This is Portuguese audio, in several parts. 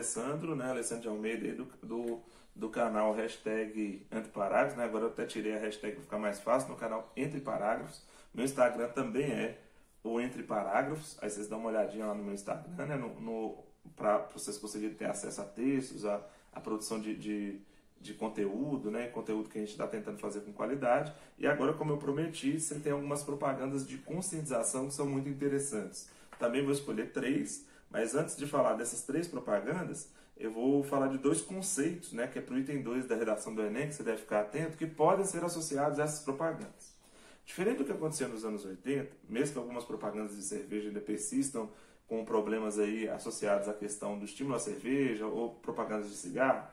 Alessandro, né? Alessandro de Almeida, aí do canal hashtag Antiparágrafos, né? Agora eu até tirei a hashtag para ficar mais fácil, no canal Entre Parágrafos. Meu Instagram também é o Entre Parágrafos, aí vocês dão uma olhadinha lá no meu Instagram, né? Para vocês conseguirem ter acesso a textos, a produção de conteúdo, né? Conteúdo que a gente está tentando fazer com qualidade. E agora, como eu prometi, você tem algumas propagandas de conscientização que são muito interessantes. Também vou escolher 3, mas antes de falar dessas 3 propagandas, eu vou falar de 2 conceitos, né? Que é para o item 2 da redação do Enem, que você deve ficar atento, que podem ser associados a essas propagandas. Diferente do que acontecia nos anos 80, mesmo que algumas propagandas de cerveja ainda persistam com problemas aí associados à questão do estímulo à cerveja ou propagandas de cigarro,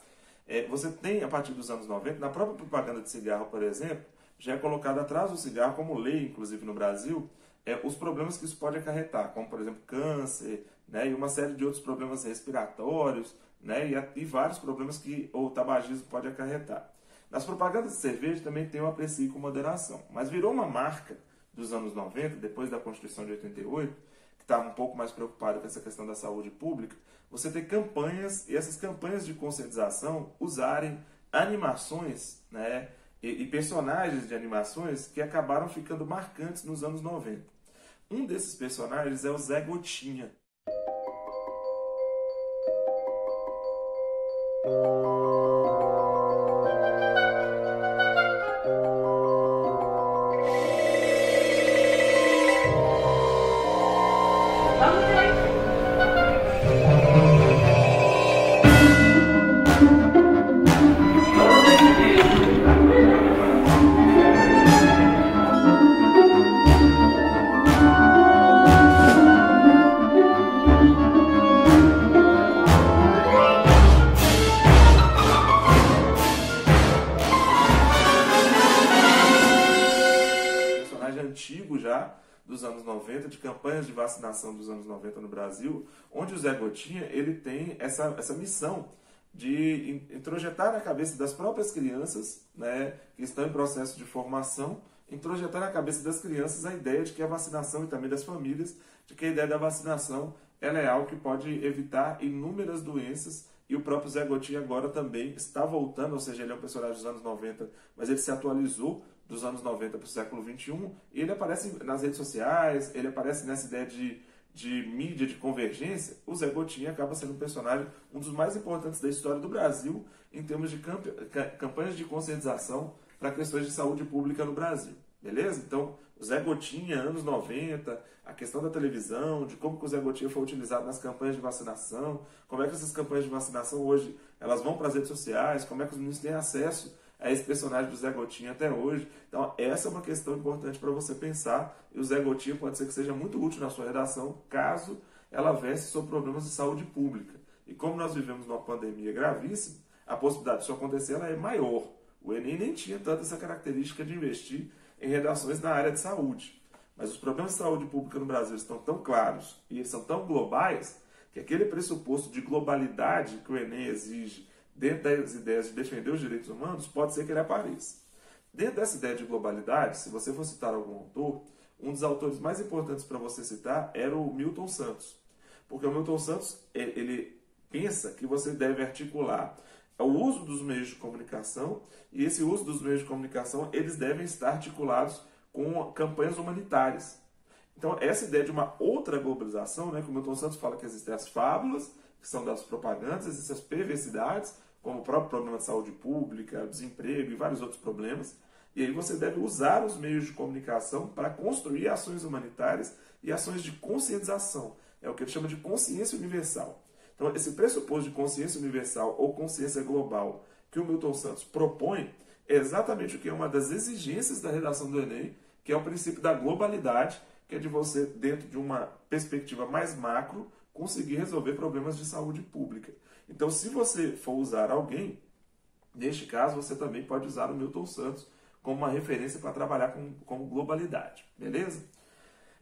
você tem, a partir dos anos 90, na própria propaganda de cigarro, por exemplo, já é colocado atrás do cigarro, como lei, inclusive no Brasil, os problemas que isso pode acarretar, como, por exemplo, câncer, né, e uma série de outros problemas respiratórios, né, e vários problemas que o tabagismo pode acarretar. Nas propagandas de cerveja também tem o aprecie com moderação, mas virou uma marca dos anos 90, depois da Constituição de 88, que estava um pouco mais preocupado com essa questão da saúde pública, você ter campanhas, e essas campanhas de conscientização usarem animações, né, e personagens de animações que acabaram ficando marcantes nos anos 90. Um desses personagens é o Zé Gotinha. Antigo já, dos anos 90, de campanhas de vacinação dos anos 90 no Brasil, onde o Zé Gotinha ele tem essa missão de introjetar na cabeça das próprias crianças, né, que estão em processo de formação, introjetar na cabeça das crianças a ideia de que a vacinação, e também das famílias, de que a ideia da vacinação ela é algo que pode evitar inúmeras doenças. E o próprio Zé Gotinha agora também está voltando, ou seja, ele é um personagem dos anos 90, mas ele se atualizou dos anos 90 para o século 21, e ele aparece nas redes sociais, ele aparece nessa ideia de mídia, de convergência. O Zé Gotinha acaba sendo um personagem, um dos mais importantes da história do Brasil, em termos de campanhas de conscientização para questões de saúde pública no Brasil. Beleza? Então, o Zé Gotinha, anos 90, a questão da televisão, de como que o Zé Gotinha foi utilizado nas campanhas de vacinação, como é que essas campanhas de vacinação hoje elas vão para as redes sociais, como é que os meninos têm acesso a esse personagem do Zé Gotinha até hoje. Então, essa é uma questão importante para você pensar, e o Zé Gotinha pode ser que seja muito útil na sua redação, caso ela verse sobre problemas de saúde pública. E como nós vivemos numa pandemia gravíssima, a possibilidade disso acontecer ela é maior. O Enem nem tinha tanta essa característica de investir em redações na área de saúde. Mas os problemas de saúde pública no Brasil estão tão claros e eles são tão globais que aquele pressuposto de globalidade que o Enem exige dentro das ideias de defender os direitos humanos, pode ser que ele apareça. Dentro dessa ideia de globalidade, se você for citar algum autor, um dos autores mais importantes para você citar era o Milton Santos. Porque o Milton Santos, ele pensa que você deve articular o uso dos meios de comunicação, e esse uso dos meios de comunicação, eles devem estar articulados com campanhas humanitárias. Então, essa ideia de uma outra globalização, né, que o Milton Santos fala que existem as fábulas, que são das propagandas, existem as perversidades, como o próprio problema de saúde pública, desemprego e vários outros problemas. E aí você deve usar os meios de comunicação para construir ações humanitárias e ações de conscientização. É o que ele chama de consciência universal. Então, esse pressuposto de consciência universal ou consciência global que o Milton Santos propõe é exatamente o que é uma das exigências da redação do Enem, que é o princípio da globalidade, que é de você, dentro de uma perspectiva mais macro, conseguir resolver problemas de saúde pública. Então, se você for usar alguém, neste caso, você também pode usar o Milton Santos como uma referência para trabalhar com globalidade. Beleza?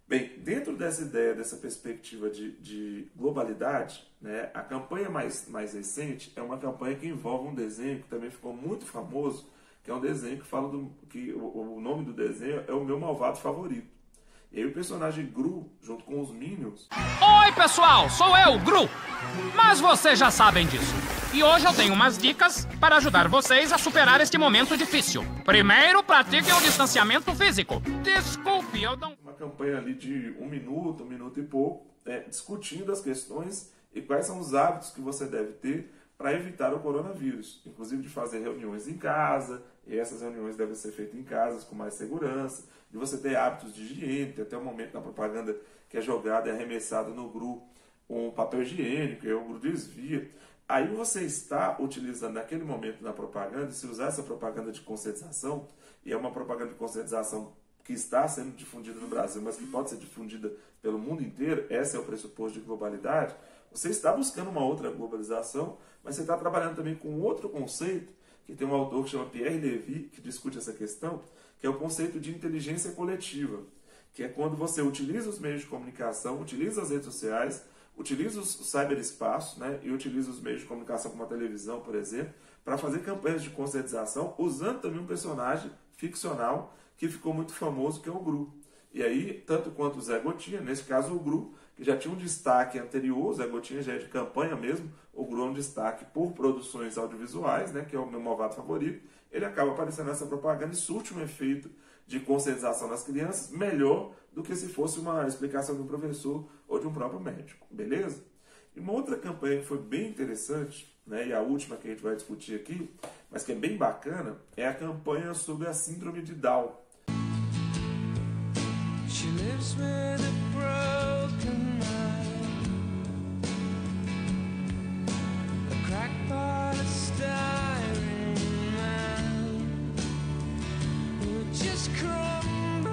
Bem, dentro dessa ideia, dessa perspectiva de globalidade, né, a campanha mais recente é uma campanha que envolve um desenho que também ficou muito famoso, que é um desenho que fala que o nome do desenho é O Meu Malvado Favorito. E aí o personagem Gru, junto com os Minions... Oi, pessoal! Sou eu, Gru! Mas vocês já sabem disso. E hoje eu tenho umas dicas para ajudar vocês a superar este momento difícil. Primeiro, pratiquem o distanciamento físico. Desculpe, eu não... Uma campanha ali de um minuto e pouco, discutindo as questões e quais são os hábitos que você deve ter para evitar o coronavírus. Inclusive de fazer reuniões em casa, e essas reuniões devem ser feitas em casas com mais segurança, de você ter hábitos de higiene, tem até o momento na propaganda que é jogado e arremessado no Gru um papel higiênico, e o Gru desvia. Aí você está utilizando naquele momento na propaganda, se usar essa propaganda de conscientização, e é uma propaganda de conscientização que está sendo difundida no Brasil, mas que pode ser difundida pelo mundo inteiro, esse é o pressuposto de globalidade, você está buscando uma outra globalização, mas você está trabalhando também com outro conceito, que tem um autor que chama Pierre Levy, que discute essa questão, que é o conceito de inteligência coletiva, que é quando você utiliza os meios de comunicação, utiliza as redes sociais, utiliza os cyberespaços, né, e utiliza os meios de comunicação como a televisão, por exemplo, para fazer campanhas de conscientização, usando também um personagem ficcional que ficou muito famoso, que é o Gru. E aí, tanto quanto o Zé Gotinha, nesse caso o Gru, que já tinha um destaque anterior, o Zé Gotinha já é de campanha mesmo, o Gru é um destaque por produções audiovisuais, né, que é o meu malvado favorito, ele acaba aparecendo nessa propaganda e surte um efeito de conscientização das crianças melhor do que se fosse uma explicação de um professor ou de um próprio médico, beleza? E uma outra campanha que foi bem interessante, né, e a última que a gente vai discutir aqui, mas que é bem bacana, é a campanha sobre a síndrome de Down. She lives with a broken mind, a crackpot, a staring man who just crumbles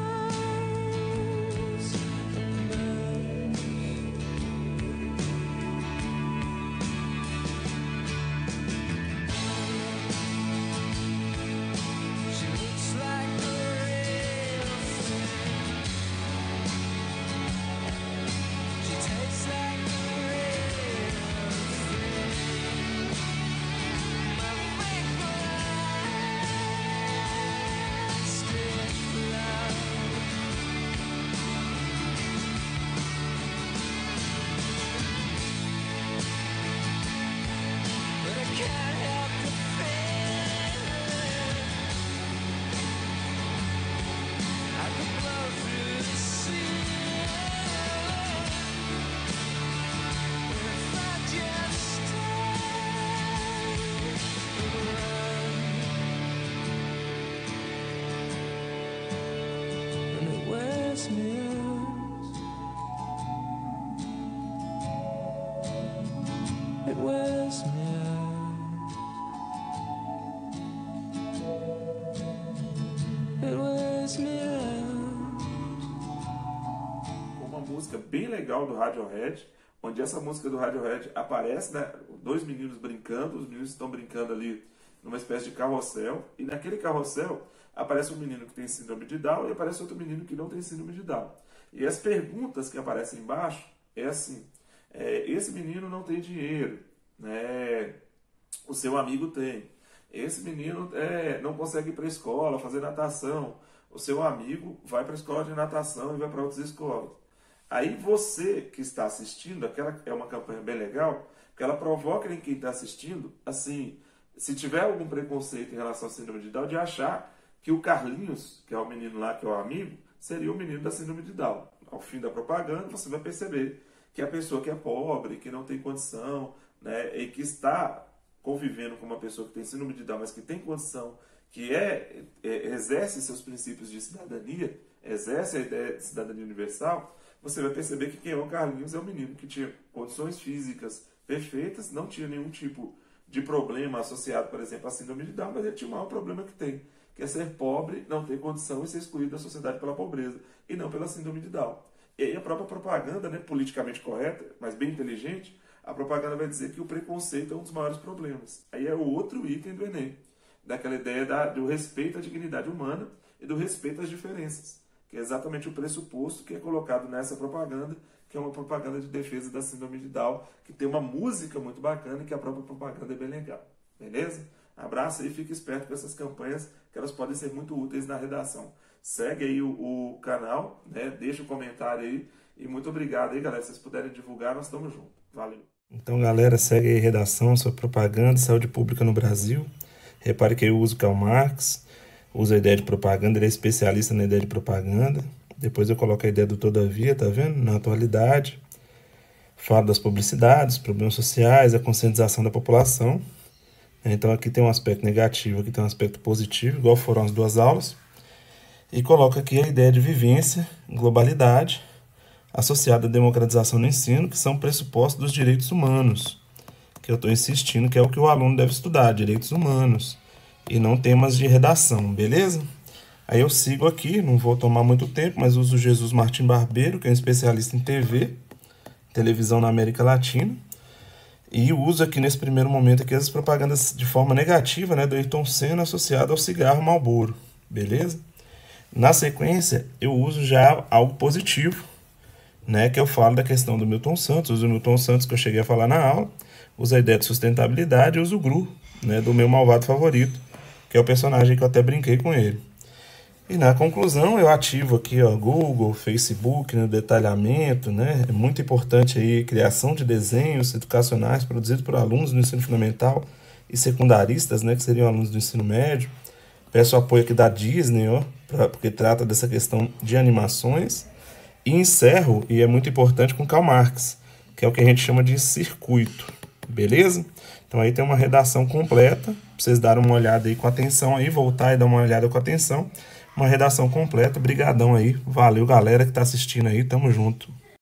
and burns. She looks like a real thing. She tastes like a real thing. My still love. But I can't help the feeling. I could blow through the ceiling if I just stay. And it wears me out. It wears me out. It wears me out. Uma música bem legal do Radiohead, onde essa música do Radiohead aparece, né, dois meninos brincando, os meninos estão brincando ali numa espécie de carrossel, e naquele carrossel aparece um menino que tem síndrome de Down e aparece outro menino que não tem síndrome de Down. E as perguntas que aparecem embaixo é assim: esse menino não tem dinheiro, né? O seu amigo tem. Esse menino não consegue ir para a escola, fazer natação. O seu amigo vai para a escola de natação e vai para outras escolas. Aí você que está assistindo, aquela é uma campanha bem legal, porque ela provoca em quem está assistindo, assim, se tiver algum preconceito em relação à síndrome de Down, de achar que o Carlinhos, que é o menino lá, que é o amigo, seria o menino da síndrome de Down. Ao fim da propaganda, você vai perceber que a pessoa que é pobre, que não tem condição, né, e que está convivendo com uma pessoa que tem síndrome de Down, mas que tem condição, que exerce seus princípios de cidadania, exerce a ideia de cidadania universal, você vai perceber que quem é o Carlinhos é um menino que tinha condições físicas perfeitas, não tinha nenhum tipo de problema associado, por exemplo, à síndrome de Down, mas ele tinha o maior problema que tem, que é ser pobre, não ter condição e ser excluído da sociedade pela pobreza, e não pela síndrome de Down. E aí a própria propaganda, né, politicamente correta, mas bem inteligente, a propaganda vai dizer que o preconceito é um dos maiores problemas. Aí é o outro item do Enem, daquela ideia do respeito à dignidade humana e do respeito às diferenças, que é exatamente o pressuposto que é colocado nessa propaganda, que é uma propaganda de defesa da síndrome de Down, que tem uma música muito bacana e que a própria propaganda é bem legal. Beleza? Abraço aí, fique esperto com essas campanhas, que elas podem ser muito úteis na redação. Segue aí o canal, né? Deixa um comentário aí. E muito obrigado aí, galera. Se vocês puderem divulgar, nós estamos juntos. Valeu. Então, galera, segue aí Redação sobre Propaganda e Saúde Pública no Brasil. Repare que eu uso Karl Marx, uso a ideia de propaganda, ele é especialista na ideia de propaganda. Depois eu coloco a ideia do todavia, tá vendo? Na atualidade. Falo das publicidades, problemas sociais, a conscientização da população. Então aqui tem um aspecto negativo, aqui tem um aspecto positivo, igual foram as duas aulas. E coloco aqui a ideia de vivência, globalidade, associada à democratização no ensino, que são pressupostos dos direitos humanos, que eu estou insistindo que é o que o aluno deve estudar, direitos humanos, e não temas de redação, beleza? Aí eu sigo aqui, não vou tomar muito tempo, mas uso o Jesus Martim Barbeiro, que é um especialista em televisão na América Latina, e uso aqui nesse primeiro momento aqui as propagandas de forma negativa, né, do Ayrton Senna associado ao cigarro Marlboro, beleza? Na sequência, eu uso já algo positivo, né, que eu falo da questão do Milton Santos, uso o Milton Santos que eu cheguei a falar na aula, uso a ideia de sustentabilidade, uso o Gru, né, do meu malvado favorito, que é o personagem que eu até brinquei com ele. E na conclusão eu ativo aqui, ó, Google, Facebook, no detalhamento, né, é muito importante aí criação de desenhos educacionais produzidos por alunos do ensino fundamental e secundaristas, né, que seriam alunos do ensino médio. Peço o apoio aqui da Disney, ó, porque trata dessa questão de animações. E encerro, e é muito importante, com Karl Marx, que é o que a gente chama de circuito, beleza? Então aí tem uma redação completa, pra vocês darem uma olhada aí com atenção aí, voltar e dar uma olhada com atenção. Uma redação completa, brigadão aí, valeu galera que tá assistindo aí, tamo junto.